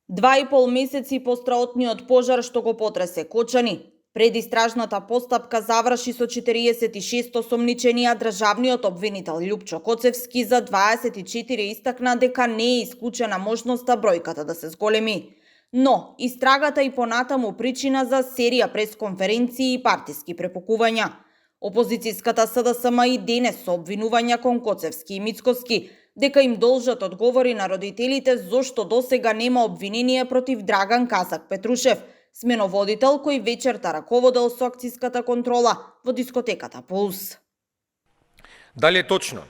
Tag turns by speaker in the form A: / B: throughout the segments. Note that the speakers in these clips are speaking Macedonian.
A: 2,5 месеци по страотниот пожар што го потресе Кочани, предистражната постапка заврши со 46 осомничени, а државниот обвинител Љупчо Коцевски за 24 истакна дека не е исклучена можноста бројката да се зголеми. Но истрагата и понатаму причина за серија пресконференции и партиски препукувања. Опозицијската СДСМ и денес со обвинувања кон Коцевски и Мицкоски дека им должат одговори на родителите зошто досега нема обвинение против Драган Казак Петрушев, сменоводител кој вечерта раководел со акциската контрола во дискотеката Пулс.
B: Дали е точно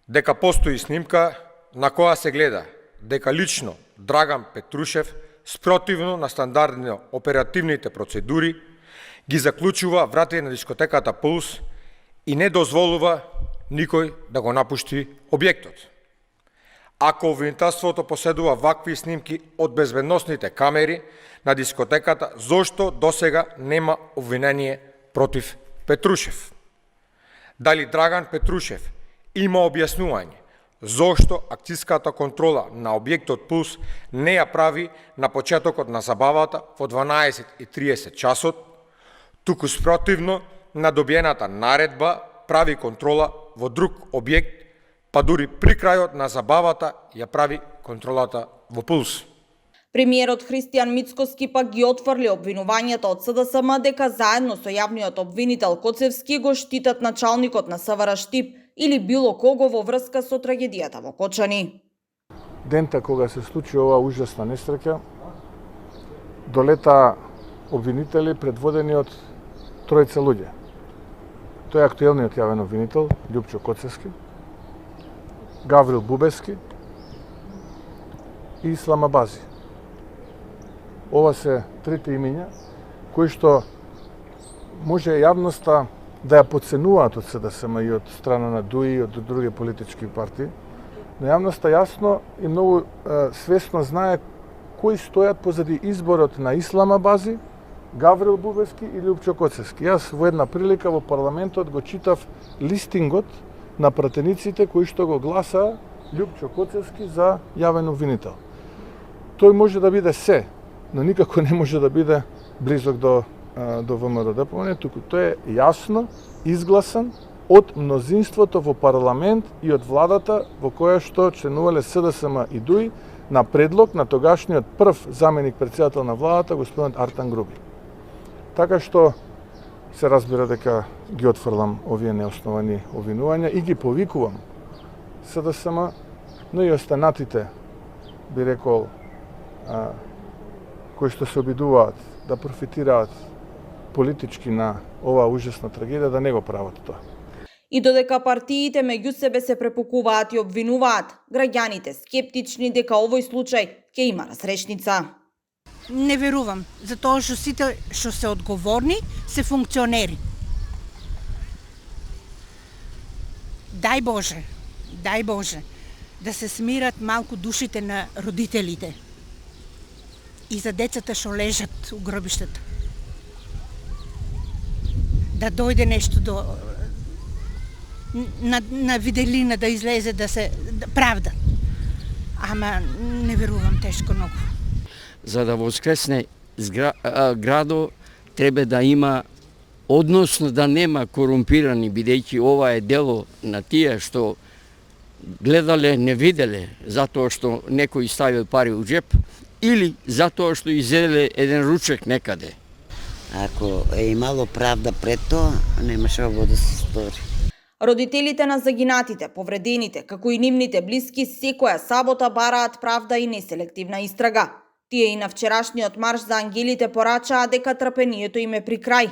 B: дека постои снимка на која се гледа дека лично Драган Петрушев спротивно на стандардно оперативните процедури ги заклучува врати на дискотеката Пулс и не дозволува никој да го напушти објектот? Ако обвинителството поседува вакви снимки од безбедносните камери на дискотеката, зошто досега нема обвинение против Петрушев? Дали Драган Петрушев има објаснување зошто акциската контрола на објектот Пулс не ја прави на почетокот на забавата во 12:30 часот, туку спротивно на добиената наредба прави контрола во друг објект, па дури при крајот на забавата ја прави контролата во Пулс?
A: Премиерот Христијан Мицкоски пак ги отфрли обвинувањата од СДСМ дека заедно со јавниот обвинител Коцевски го штитат началникот на СВР Штип или било кого во врска со трагедијата во Кочани.
C: Дента кога се случи оваа ужасна несреќа, долета обвинители предводени од тројца луѓе. Тој е актуелниот јавен обвинител Љупчо Коцевски, Гаврил Бубески и Ислам Абази. Ова се трите имиња кои што може јавноста да ја подценуваат од СДСМ и од страна на ДУИ и од други политички партии, но јавноста јасно и многу свесно знае кои стојат позади изборот на Ислам Абази, Гаврил Бубески и Љупчо Коцевски. Јас во една прилика во парламентот го читав листингот на пратениците кои што го гласаа Љупчо Коцевски за јавен обвинител. Тој може да биде се, но никако не може да биде близок до ВМРО-ДПМН, туку тој е јасно изгласан од мнозинството во парламент и од владата во која што членувале СДСМ и ДУИ на предлог на тогашниот прв заменик председател на владата, господин Артан Груби. Така што се разбира дека ги отфрлам овие неосновани обвинувања и ги повикувам СДСМ, но и останатите, би рекол, кои што се обидуваат да профитираат политички на оваа ужасна трагедија, да не го прават тоа.
A: И додека партиите меѓу себе се препукуваат и обвинуваат, граѓаните скептични дека овој случај ќе има разрешница.
D: Не верувам, затоа што сите што се одговорни се функционери. Дај Боже, да се смират малку душите на родителите и за децата што лежат у гробиштата. Да дојде нешто на виделина да излезе да се правда. Ама не верувам, тешко многу.
E: За да воскресне градо треба да има, односно да нема корумпирани, бидејќи ова е дело на тие што гледале, не виделе, затоа што некој ставил пари у джеп, или затоа што изеделе еден ручек некаде.
F: Ако е имало правда пред тоа, немаше ово да се стори.
A: Родителите на загинатите, повредените, како и нивните блиски, секоја сабота бараат правда и неселективна истрага. Тие и на вчерашниот марш за ангелите порачаа дека трпението им е при крај.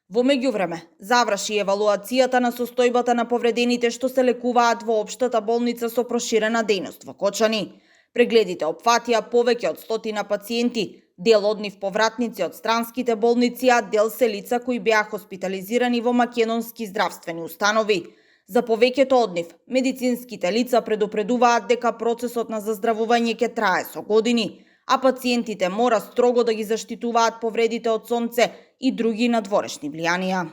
A: Во меѓувреме, заврши евалуацијата на состојбата на повредените што се лекуваат во општата болница со проширена дејност во Кочани. Прегледите опфатија повеќе од 100 пациенти, дел од нив повратници од странските болници, а дел се лица кои беа хоспитализирани во македонски здравствени установи. За повеќето од нив, медицинските лица предупредуваат дека процесот на заздравување ќе трае со години, а пациентите мора строго да ги заштитуваат повредите од сонце и други надворешни влијанија.